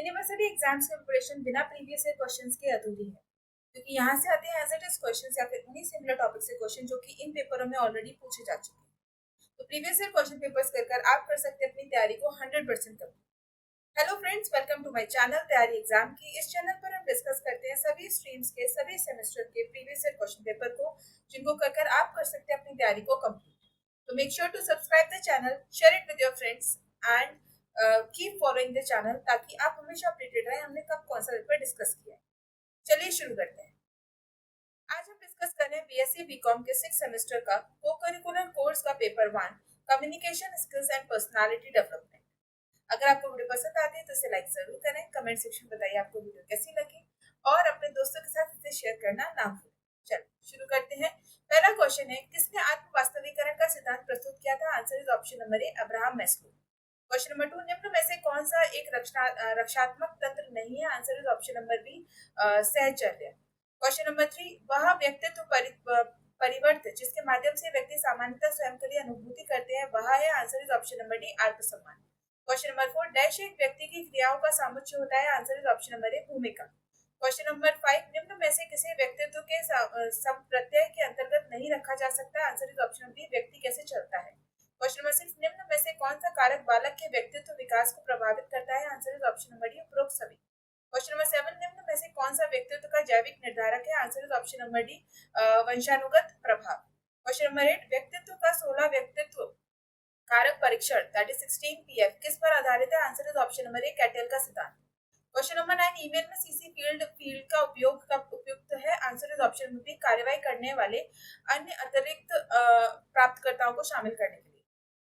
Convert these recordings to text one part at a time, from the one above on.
University exams की preparation बिना previous year questions के अधूरी है, क्योंकि यहाँ से आते हैं एज इट इज क्वेश्चंस या फिर उन्हीं सिमिलर टॉपिक से क्वेश्चन जो कि इन पेपरों में ऑलरेडी पूछे जा चुके हैं। तो प्रीवियस ईयर क्वेश्चन पेपर्स कर आप कर सकते हैं अपनी तैयारी को 100% कम। Hello friends, welcome to my channel तैयारी एग्जाम की। इस चैनल पर हम डिस्कस करते हैं सभी स्ट्रीम्स के सभी सेमेस्टर के प्रीवियस ईयर क्वेश्चन पेपर को, जिनको कर आप कर सकते हैं अपनी तैयारी को कंप्लीट। तो make sure to subscribe the channel, share it with your friends and keep following the channel, ताकि आप हमेशा अपडेटेड रहे हमने कब कौन सा पेपर डिस्कस किया है। चलिए शुरू करते हैं। आज हम डिस्कस कर रहे हैं बीएससी बीकॉम के 6 सेमेस्टर का को करिकुलर कोर्स का paper 1, communication skills and personality development. अगर आपको वीडियो पसंद आती है तो इसे लाइक जरूर करें, कमेंट सेक्शन में बताइए आपको वीडियो कैसी लगी और अपने दोस्तों के साथ इसे शेयर करना ना भूलें। चलो शुरू करते हैं। पहला क्वेश्चन है, किसने आत्म वास्तविकरण का सिद्धांत प्रस्तुत किया था? Answer is option number A, Abraham Maslow. Question number 2, निम्न में से कौन सा एक रक्षात्मक तंत्र नहीं है? Answer is option number B, सहचर्य। क्वेश्चन नंबर 3, वह व्यक्तित्व परिवर्त जिसके माध्यम से व्यक्ति सामान्यतः स्वयं के लिए अनुभूति करते हैं, वह है? Answer is option number D, आत्मसम्मान। क्वेश्चन नंबर 4, डैश एक व्यक्ति की क्रियाओं का सामुच्य होता है? Answer is option number A, भूमिका। क्वेश्चन नंबर 5, निम्न में से किसी व्यक्तित्व के संप्रत्यय के अंतर्गत नहीं रखा जा सकता? आंसर इज ऑप्शन बी, व्यक्ति कैसे चलता है। क्वेश्चन नंबर 6, निम्न में से कौन सा कारक बालक के व्यक्तित्व विकास को प्रभावित करता है? Answer is option number D, उपरोक्त सभी। क्वेश्चन नंबर 7, निम्न में से कौन सा व्यक्तित्व का जैविक निर्धारक है? Answer is option number D, वंशानुगत प्रभाव। क्वेश्चन नंबर 8, व्यक्तित्व का 16 व्यक्तित्व कारक परीक्षण दैट इज 16 पीएफ किस पर आधारित है? Answer is option number A, Cattell का सिद्धांत। क्वेश्चन नंबर 9, ईमेल में सीसी फील्ड का उपयोग कब उपयुक्त है? Answer is option number B, कार्यवाही करने वाले अन्य अतिरिक्त प्राप्तकर्ताओं को शामिल करने के लिए।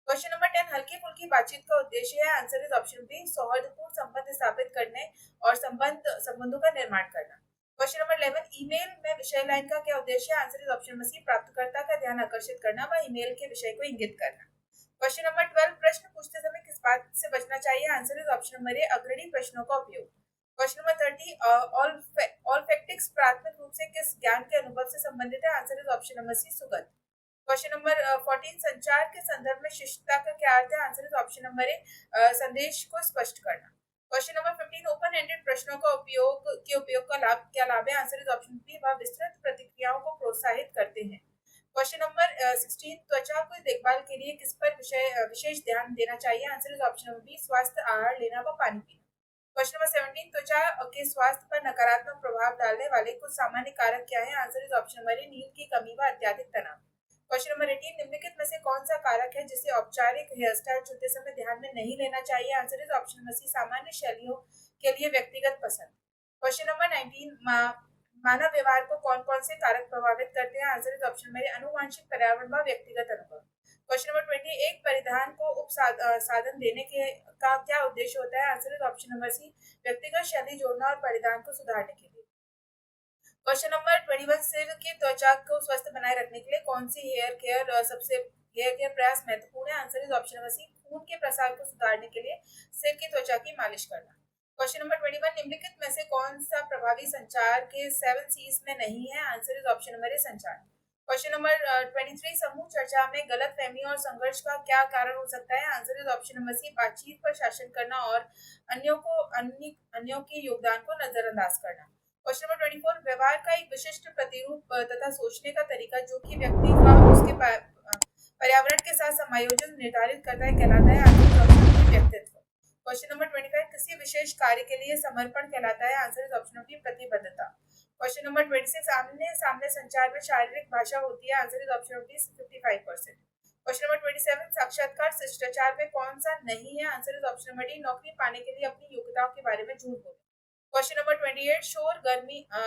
क्वेश्चन नंबर 10, हल्की फुल्की बातचीत का उद्देश्य है? आंसर इज ऑप्शन बी, सौहार्दपूर्ण संबंध स्थापित करने और संबंधों का निर्माण करना। क्वेश्चन नंबर 11, ईमेल में विषय लाइन का क्या उद्देश्य है? Answer is option number C, प्राप्तकर्ता का ध्यान आकर्षित करना व ईमेल के विषय को इंगित करना। क्वेश्चन नंबर 12, प्रश्न पूछते समय किस बात से बचना चाहिए? आंसर इज ऑप्शन नंबर ए, अग्रणी प्रश्नों का उपयोग। क्वेश्चन नंबर 30, ऑल्फैक्टिक्स प्राथमिक रूप से किस ज्ञान के अनुभव से संबंधित है? Answer is option number C, सुगंध। क्वेश्चन नंबर 14, संचार के संदर्भ में शिष्टता का क्या अर्थ है? आंसर इज ऑप्शन नंबर ए, संदेश को स्पष्ट करना। क्वेश्चन नंबर 15, ओपन एंडेड प्रश्नों का उपयोग का लाभ क्या लाभ है? आंसर इज ऑप्शन बी, वह विस्तृत प्रतिक्रियाओं को प्रोत्साहित करते हैं। क्वेश्चन नंबर 16, त्वचा की देखभाल के लिए किस पर विशेष ध्यान देना चाहिए? Answer is option number B, स्वास्थ्य आहार लेना व पानी पीना। क्वेश्चन नंबर 17, त्वचा के स्वास्थ्य पर नकारात्मक प्रभाव डालने वाले कुछ सामान्य कारक क्या है? आंसर इज ऑप्शन नंबर ए, नींद की कमी व अत्यधिक तनाव। क्वेश्चन नंबर 18, निम्नलिखित में से कौन सा कारक है जिसे औपचारिक हेयर स्टाइल चुनते समय ध्यान में नहीं लेना चाहिए? Answer is option number C, सामान्य शैलियों के लिए व्यक्तिगत पसंद। क्वेश्चन नंबर 19, मानव व्यवहार को कौन कौन से कारक प्रभावित करते हैं? आंसर इज ऑप्शन नंबर ए, अनुवांशिक, पर्यावरण व व्यक्तिगत अनुभव। क्वेश्चन नंबर 20, एक परिधान को साधन देने के का क्या उद्देश्य होता है? Answer is option number C, व्यक्तिगत शैली जोड़ना और परिधान को सुधारने के लिए। क्वेश्चन नंबर 21, सिर की त्वचा को स्वस्थ बनाए रखने के लिए कौन सी हेयर केयर प्रयास महत्वपूर्ण है? Answer is option number C, खून के प्रसार को सुधारने के लिए सिर की त्वचा की मालिश करना। क्वेश्चन नंबर 21, निम्नलिखित में से कौन सा प्रभावी संचार के 7 C's में नहीं है? Answer is option number A, संचार। क्वेश्चन नंबर 23, समूह चर्चा में गलतफहमी और संघर्ष का क्या कारण हो सकता है? Answer is option number C, बातचीत पर शासन करना और अन्यों के योगदान को नजरअंदाज करना। क्वेश्चन नंबर 24, व्यवहार का एक विशिष्ट प्रतिरूप तथा सोचने का तरीका जो कि व्यक्ति का उसके पर्यावरण के साथ समायोजन निर्धारित करता है कहलाता है? आंसर इज ऑप्शन बी, व्यक्तित्व। क्वेश्चन नंबर 25, किसी विशेष कार्य के लिए समर्पण कहलाता है? आंसर इज ऑप्शन बी, प्रतिबद्धता। क्वेश्चन नंबर 26, आमने सामने संचार में शारीरिक भाषा होती है? Answer is option B, 55%। Question number 27, साक्षात्कार शिष्टाचार में कौन सा नहीं है? Answer is option number D, नौकरी पाने के लिए अपनी योग्यताओं के बारे में झूठ बोले। क्वेश्चन नंबर 28,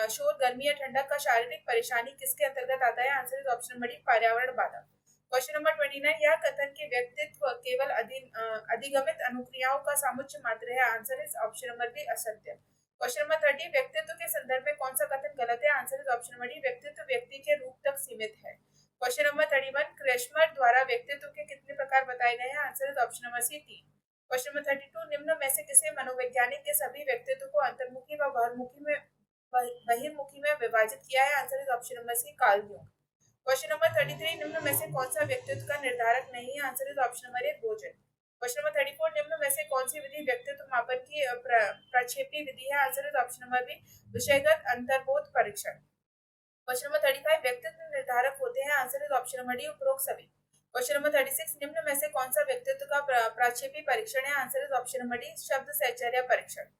शोर गर्मी या ठंडक का शारीरिक परेशानी किसके अंतर्गत आता है? Answer is option number D, पर्यावरण बाधा। क्वेश्चन नंबर 29, यह कथन के व्यक्तित्व केवल अधिगमित अनुक्रियाओं का सामुच्य मात्र है? Answer is option number B, असत्य। क्वेश्चन नंबर 30, व्यक्तित्व के संदर्भ में कौन सा कथन गलत है? Answer is option number D, व्यक्तित्व व्यक्ति के रूप तक सीमित है। क्वेश्चन नंबर 31, क्रेशमर द्वारा व्यक्तित्व के कितने प्रकार बताए गए हैं? Answer is option number C, 3। Question number 32, निम्न में से किसी मनोवैज्ञानिक के सभी व्यक्तित्व को अंतर्मुखी व बहिर्मुखी में विभाजित किया है? Answer is option number C, Carl Jung. Question number 33, निम्न में से कौन सा व्यक्तित्व का निर्धारक नहीं है? Answer is option number A, भोजन। क्वेश्चन नंबर 34, निम्न में से कौन सी विधि व्यक्तित्व मापन की प्रक्षेपी विधि है? Answer is option number B विषयगत अंतर्बोध परीक्षण। क्वेश्चन नंबर 35 व्यक्तित्व निर्धारक होते हैं? Answer is option number D उपरोक्त सभी। क्वेश्चन नंबर 36 निम्न में से कौन सा व्यक्तित्व का प्रक्षेपी परीक्षण है? Answer is option number D शब्द साहचर्य परीक्षण।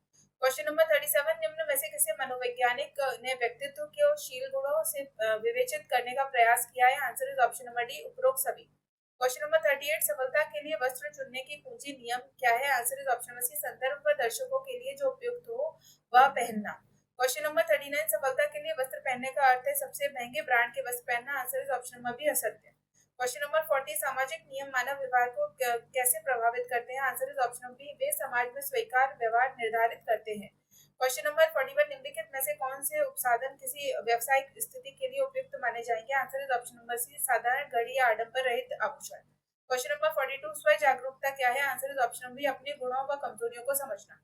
क्वेश्चन नंबर 37 निम्न में से किसी मनोवैज्ञानिक ने व्यक्तित्व के शील गुणों से विवेचित करने का प्रयास किया है? Answer is option number D उपरोक्त सभी। क्वेश्चन नंबर 38 सफलता के लिए वस्त्र चुनने की कुंजी नियम क्या है? Answer is option number C संदर्भ व दर्शकों के लिए जो उपयुक्त हो वह पहनना। क्वेश्चन नंबर 39 सफलता के लिए वस्त्र पहनने का अर्थ है सबसे महंगे ब्रांड के वस्त्र पहनना। Answer is option number B असत्य। क्वेश्चन नंबर 40 सामाजिक नियम मानव व्यवहार को कैसे प्रभावित करते हैं? Answer is option number B वे समाज में स्वीकार व्यवहार निर्धारित करते हैं। क्वेश्चन नंबर 41 निम्नलिखित में से कौन से उपसाधन किसी व्यावसायिक स्थिति के लिए उपयुक्त माने जाएंगे? Answer is option number C साधारण घड़ी या आडंबर रहित आभूषण। क्वेश्चन नंबर 42 स्व जागरूकता क्या है? Answer is option number B अपने गुणों व कमजोरियों को समझना।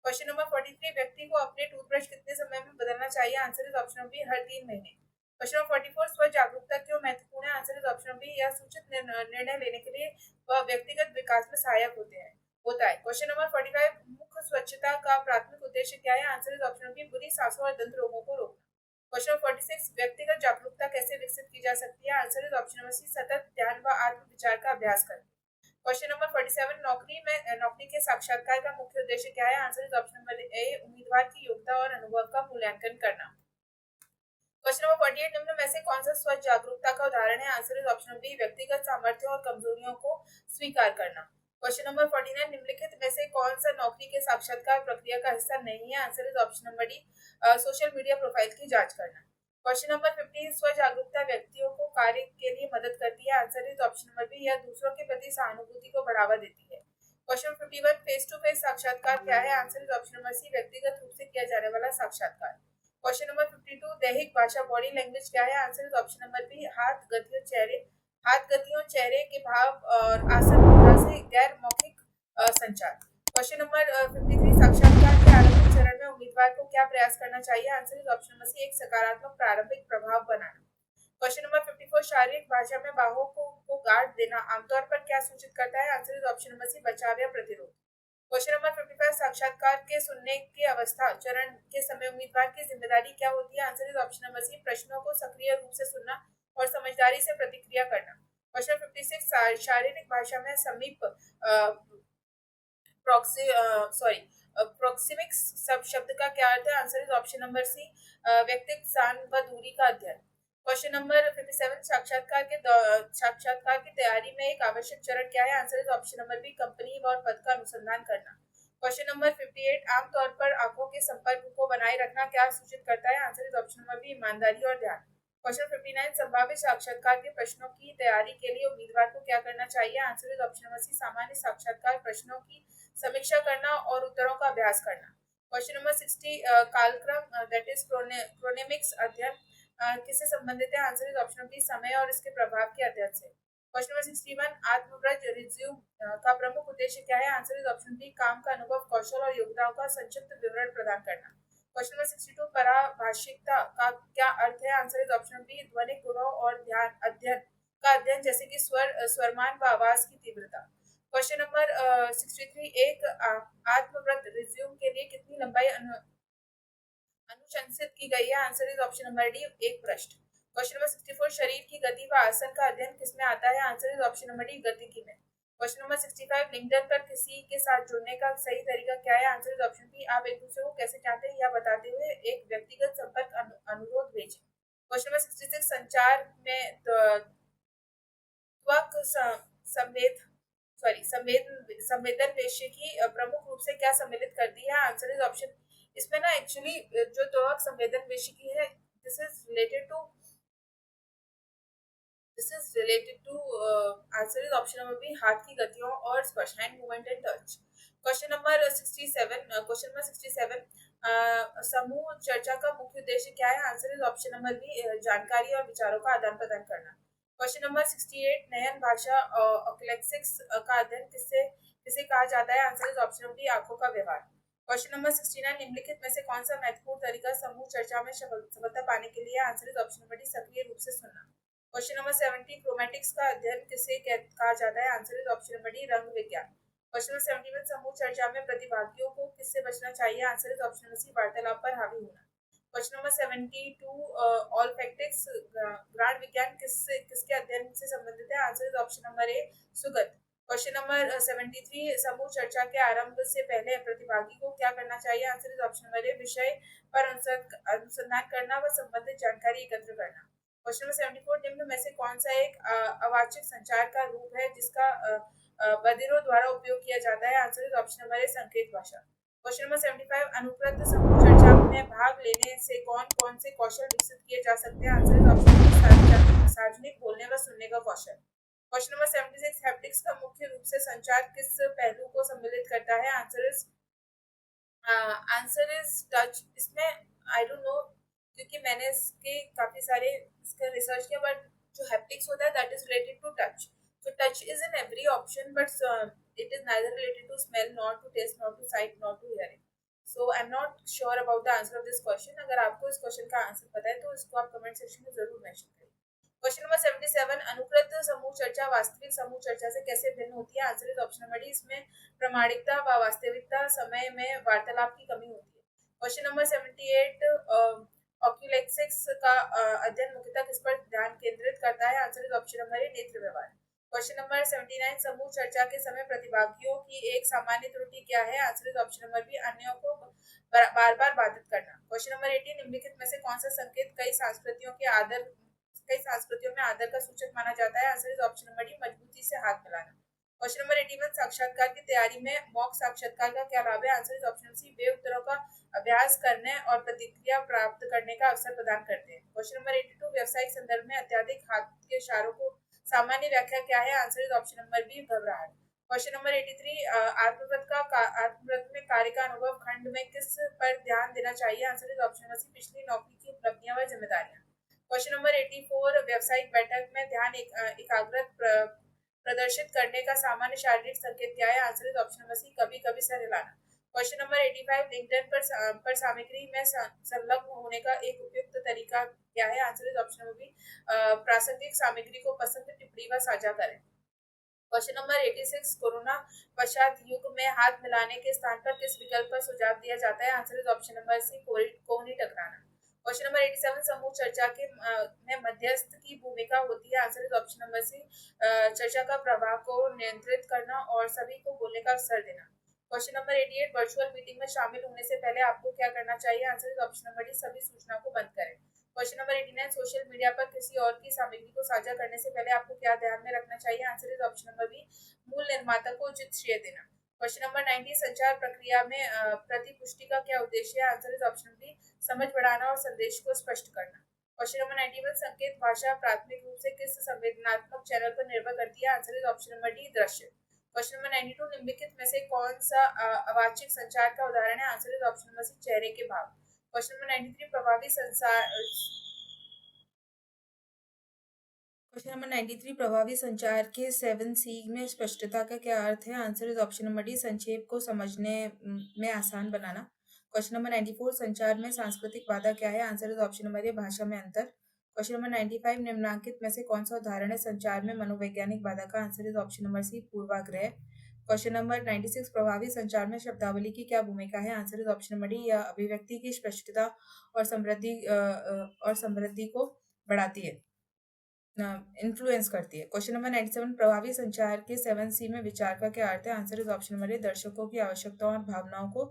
क्वेश्चन नंबर 43 व्यक्ति को अपने टूथब्रश कितने समय में बदलना चाहिए? आंसर इज ऑप्शन बी हर 3 महीने। क्वेश्चन नंबर 44 स्व जागरूकता क्यों महत्वपूर्ण है? आंसर इज ऑप्शन बी यह सूचित निर्णय लेने के लिए वह व्यक्तिगत विकास में सहायक होता है। क्वेश्चन नंबर 45 मुख स्वच्छता का प्राथमिक उद्देश्य क्या है? आंसर इज ऑप्शन बी बुरी सांसों और दंत रोगों को रोकना। क्वेश्चन नंबर 46 व्यक्तिगत जागरूकता कैसे विकसित की जा सकती है? Answer is option number C सतत ध्यान व आत्म विचार का अभ्यास करके। क्वेश्चन नंबर 47 नौकरी के साक्षात्कार का मुख्य उद्देश्य क्या है? आंसर इज ऑप्शन नंबर ए उम्मीदवार की योग्यता और अनुभव का मूल्यांकन करना। क्वेश्चन नंबर 48 निम्न में से कौन सा स्व जागरूकता का उदाहरण है? आंसर इज ऑप्शन बी व्यक्तिगत सामर्थ्य और कमजोरियों को स्वीकार करना। क्वेश्चन नंबर 49 निम्नलिखित में से कौन सा नौकरी के साक्षात्कार प्रक्रिया का हिस्सा नहीं है? Answer is option number D social media profile की जांच करना। क्वेश्चन नंबर 50 स्व जागरूकता व्यक्तियों को कार्य के लिए मदद करती है? Answer is option number B यह दूसरों के प्रति सहानुभूति को बढ़ावा देती है। क्वेश्चन 51 फेस टू फेस साक्षात्कार क्या है? Answer is option number C व्यक्तिगत रूप से किया जाने वाला साक्षात्कार। क्वेश्चन नंबर 52 दैहिक भाषा बॉडी लैंग्वेज क्या है? Answer is option number B हाथ गतियों चेहरे के भाव और आसन मुद्रा से गैर मौखिक संचार। क्वेश्चन नंबर 53 साक्षात्कार के आरंभिक चरण में उम्मीदवार को क्या प्रयास करना चाहिए? Answer is option number C एक सकारात्मक प्रारंभिक प्रभाव बनाना। क्वेश्चन नंबर 54 शारीरिक भाषा में बाहों को गार्ड देना आमतौर पर क्या सूचित करता है? Answer is option number C बचाव या प्रतिरोध। क्वेश्चन नंबर 55 साक्षात्कार के सुनने की अवस्था चरण के समय उम्मीदवार की जिम्मेदारी क्या होती है? Answer is option number C प्रश्नों को सक्रिय रूप से सुनना और समझदारी से प्रतिक्रिया करना। क्वेश्चन 56 शारीरिक भाषा में समीप प्रोक्सिमिक्स शब्द का क्या अर्थ है? Answer is option number C व्यक्तिगत स्थान व दूरी का अध्ययन। क्वेश्चन नंबर 57 साक्षात्कार की तैयारी में एक आवश्यक चरण क्या है? Answer is option number B company और पद का अनुसंधान करना। क्वेश्चन नंबर 58 आमतौर पर आंखों के संपर्क को बनाए रखना क्या सूचित करता है? Answer is option number B ईमानदारी और ध्यान। क्वेश्चन 59 संभावित साक्षात्कार के प्रश्नों की तैयारी के लिए उम्मीदवार को क्या करना चाहिए? Answer is option number C सामान्य साक्षात्कार प्रश्नों की समीक्षा करना और उत्तरों का अभ्यास करना। क्वेश्चन नंबर 60 कालक्रम दैट इज क्रोनेमिक्स अध्ययन किससे संबंधित है? आंसर इज ऑप्शन बी समय और इसके प्रभाव के अध्ययन से। क्वेश्चन नंबर 61 आत्मव्रज रिज्यूम का प्रमुख उद्देश्य क्या है? आंसर इज ऑप्शन बी काम का अनुभव कौशल और योग्यताओं का संक्षिप्त विवरण प्रदान करना। क्वेश्चन नंबर 62 पराभाषिकता का क्या अर्थ है? आंसर इज ऑप्शन बी ध्वनिक गुणों और ध्यान अध्ययन जैसे कि स्वरमान व आवाज की तीव्रता। क्वेश्चन नंबर 63 एक आत्मव्रत रिज्यूम के लिए कितनी लंबाई अनुशंसित की गई है? Answer is option number D एक पृष्ठ। क्वेश्चन नंबर 64 शरीर की गति व आसन का अध्ययन किसमें आता है? Answer is option number D गतिकी में। क्वेश्चन नंबर 65 लिंक्डइन पर किसी के साथ जुड़ने का सही तरीका क्या है? आंसर इज ऑप्शन बी आप एक दूसरे को कैसे जानते हैं यह बताते हुए एक व्यक्तिगत संपर्क अनुरोध भेजें। क्वेश्चन नंबर 66 संचार में त्वक संवेदन पेशी प्रमुख रूप से क्या सम्मिलित करती है? आंसर इज ऑप्शन इसमें ना एक्चुअली जो त्वक संवेदन पेशी है this is related to answer is option number B हाथ की गतियों और स्पर्श hand movement and touch. Question number 67 समूह चर्चा का मुख्य उद्देश्य क्या है? Answer is option number B जानकारी और विचारों का आदान प्रदान करना। क्वेश्चन नंबर 68 नयन भाषा ओक्लेक्सिक्स का अध्ययन किसे कहा जाता है? Answer is option number B आंखों का व्यवहार। क्वेश्चन नंबर 69 निम्नलिखित में से कौन सा महत्वपूर्ण तरीका समूह चर्चा में सफलता पाने के लिए? Answer is option number D सक्रिय रूप से सुनना। क्वेश्चन नंबर 70 क्रोमैटिक्स का अध्ययन किसे कहा जाता है? Answer is option number D रंग विज्ञान। क्वेश्चन नंबर 71 समूह चर्चा में प्रतिभागियों को किससे बचना चाहिए? Answer is option number C वार्तालाप पर हावी होना। क्वेश्चन नंबर 72 ऑल फैक्टिक्स ग्रांड विज्ञान किसके अध्ययन से संबंधित है? Answer is option number A सुगत। क्वेश्चन नंबर 73 समूह चर्चा के आरंभ से पहले प्रतिभागी को क्या करना चाहिए? आंसर इज ऑप्शन नंबर ए विषय पर अनुसंधान करना व संबंधित जानकारी एकत्र करना। क्वेश्चन नंबर 74 निम्न में से कौन सा एक अवाच्य संचार का रूप है जिसका बधिरों द्वारा उपयोग किया जाता है? आंसर इज ऑप्शन नंबर ए संकेत भाषा। क्वेश्चन नंबर 75 अनुप्रत समूह चर्चा में भाग लेने से कौन कौन से कौशल विकसित किए जा सकते हैं? आंसर इज ऑप्शन नंबर सार्वजनिक बोलने व सुनने का कौशल। क्वेश्चन नंबर 76 हैप्टिक्स का मुख्य रूप से संचार किस पहलू को सम्मिलित करता है? Answer is touch. इसमें आई डोंट नो क्योंकि मैंने इसके काफी सारे इसका रिसर्च किया, बट जो हैप्टिक्स होता है that is related to touch. So touch is in every option, but it is neither related to smell, nor to taste, nor to sight, nor to hearing. So I'm not sure about the answer of this question. अगर आपको इस question का answer पता है तो इसको आप comment section में जरूर मेंशन करें। क्वेश्चन नंबर 77 अनुकृत समूह चर्चा वास्तविक समूह चर्चा से कैसे भिन्न होती है? Answer is option number D इसमें प्रामाणिकता व वास्तविकता समय में वार्तालाप की कमी होती है। क्वेश्चन नंबर 78 ऑक्यूलेक्सिक्स का अध्ययन मुख्यतः किस पर ध्यान केंद्रित करता है? आंसर इज ऑप्शन नंबर ए नेत्र व्यवहार। क्वेश्चन नंबर 79 समूह चर्चा के समय प्रतिभागियों की एक सामान्य त्रुटि क्या है? Answer is option number B अन्यों को बार बार बाधित करना। क्वेश्चन नंबर 18 निम्नलिखित में से कौन सा संकेत कई संस्कृतियों में आदर का सूचक माना जाता है? Answer is option number D मजबूती से हाथ मिलाना। क्वेश्चन नंबर 81 साक्षात्कार की तैयारी में मॉक साक्षात्कार का क्या लाभ है? आंसर इज ऑप्शन सी वे उत्तरों का अभ्यास करने और प्रतिक्रिया प्राप्त करने का अवसर प्रदान करते हैं। क्वेश्चन नंबर 82 व्यवसायिक संदर्भ में अत्यधिक हाथ के इशारों को सामान्य व्याख्या क्या है? Answer is option number B घबराहट। क्वेश्चन नंबर 83 आत्मव्रत में कार्य का अनुभव खंड में किस पर ध्यान देना चाहिए? Answer is option number C पिछली नौकरी की उपलब्धियां व जिम्मेदारियां। क्वेश्चन नंबर 84 व्यावसायिक बैठक में ध्यान एकाग्रत प्रदर्शित करने का सामान्य शारीरिक संकेत क्या है? Answer is option number C कभी कभी सर हिलाना। क्वेश्चन नंबर 85 लिंक्डइन पर सामग्री में संलग्न होने का एक उपयुक्त तरीका क्या है? Answer is option number B प्रासंगिक सामग्री को पसंद टिप्पणी व साझा करें। क्वेश्चन नंबर 86 कोरोना पश्चात युग में हाथ मिलाने के स्थान पर किस विकल्प पर सुझाव दिया जाता है? Answer is option number C कोहनी टकराना। क्वेश्चन नंबर 87 समूह चर्चा के में मध्यस्थ की भूमिका होती है? Answer is option number C चर्चा का प्रवाह को नियंत्रित करना और सभी को बोलने का अवसर देना। क्वेश्चन नंबर 88 वर्चुअल मीटिंग में शामिल होने से पहले आपको क्या करना चाहिए? Answer is option number D सभी सूचना को बंद करें। क्वेश्चन नंबर 89 सोशल मीडिया पर किसी और की सामग्री को साझा करने से पहले आपको क्या ध्यान में रखना चाहिए? Answer is option number B मूल निर्माता को उचित श्रेय देना। क्वेश्चन नंबर 90 संचार प्रक्रिया में प्रतिपुष्टि का क्या उद्देश्य है? आंसर इज ऑप्शन बी समझ बढ़ाना और संदेश को स्पष्ट करना। क्वेश्चन नंबर 91 संकेत भाषा प्राथमिक रूप से किस संवेदनात्मक चैनल पर निर्भर करती है? Answer is option number D दृश्य। क्वेश्चन नंबर 92 निम्नलिखित में से कौन सा अवाच्य संचार का उदाहरण है? Answer is option number C चेहरे के भाव। क्वेश्चन नंबर 93 प्रभावी संचार क्वेश्चन नंबर 93 प्रभावी संचार के 7C में स्पष्टता का क्या अर्थ है? Answer is option number D संक्षेप को समझने में आसान बनाना। क्वेश्चन नंबर 94 संचार में सांस्कृतिक बाधा क्या है? आंसर इज ऑप्शन नंबर ए भाषा में अंतर। क्वेश्चन नंबर 95 निम्नलिखित में से कौन सा उदाहरण है संचार में मनोवैज्ञानिक बाधा का? Answer is option number C पूर्वाग्रह। क्वेश्चन नंबर 96 प्रभावी संचार में शब्दावली की क्या भूमिका है? Answer is option number D यह अभिव्यक्ति की स्पष्टता और समृद्धि को बढ़ाती है, इन्फ्लुएंस करती है। क्वेश्चन नंबर 97 प्रभावी संचार के 7C में विचार का क्या अर्थ है? आंसर इज ऑप्शन नंबर ए दर्शकों की आवश्यकताओं और भावनाओं को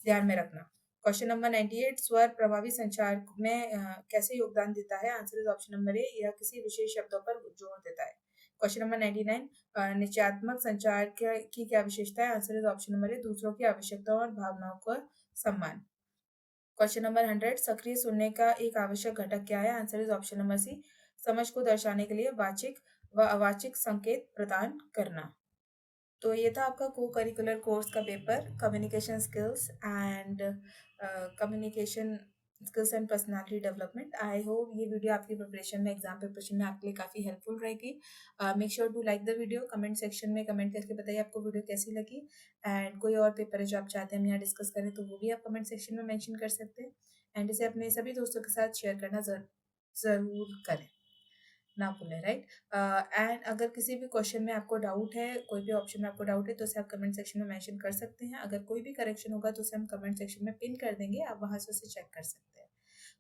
ध्यान में रखना। क्वेश्चन नंबर 98 स्वर प्रभावी संचार में कैसे योगदान देता है? आंसर इज ऑप्शन नंबर ए यह किसी विशेष शब्दों पर जोर देता है। क्वेश्चन नंबर 99 निश्चयात्मक संचार की क्या विशेषता है? आंसर इज ऑप्शन नंबर ए दूसरों की आवश्यकताओं और भावनाओं का सम्मान। क्वेश्चन नंबर 100 सक्रिय सुनने का एक आवश्यक घटक क्या है? Answer is option number C समझ को दर्शाने के लिए वाचिक व अवाचिक संकेत प्रदान करना। तो ये था आपका को करिकुलर कोर्स का paper communication skills and personality development. I hope ये वीडियो आपकी प्रिपरेशन में एग्जाम प्रिपरेशन में आपके लिए काफ़ी हेल्पफुल रहेगी। Make sure to like the video, comment section में कमेंट करके बताइए आपको वीडियो कैसी लगी। एंड कोई और पेपर है जो आप चाहते हैं हम यहाँ डिस्कस करें तो वो भी आप कमेंट सेक्शन में मेंशन कर सकते हैं। एंड इसे अपने सभी दोस्तों के साथ शेयर करना ज़रूर करें। ना भूलें, राइट। एंड अगर किसी भी क्वेश्चन में आपको डाउट है, कोई भी ऑप्शन में आपको डाउट है, तो उसे आप कमेंट सेक्शन में मेंशन कर सकते हैं। अगर कोई भी करेक्शन होगा तो उसे हम कमेंट सेक्शन में पिन कर देंगे, आप वहाँ से उसे चेक कर सकते हैं।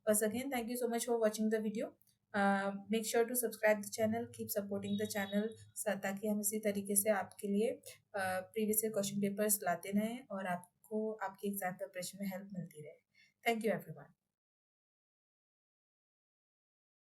बस again thank you so much for watching the video. Make sure to subscribe the channel, keep supporting the channel, ताकि हम इसी तरीके से आपके लिए प्रीवियस ईयर क्वेश्चन पेपर्स लाते रहें और आपको आपकी एग्जाम प्रिपरेशन में हेल्प मिलती रहे। Thank you everyone.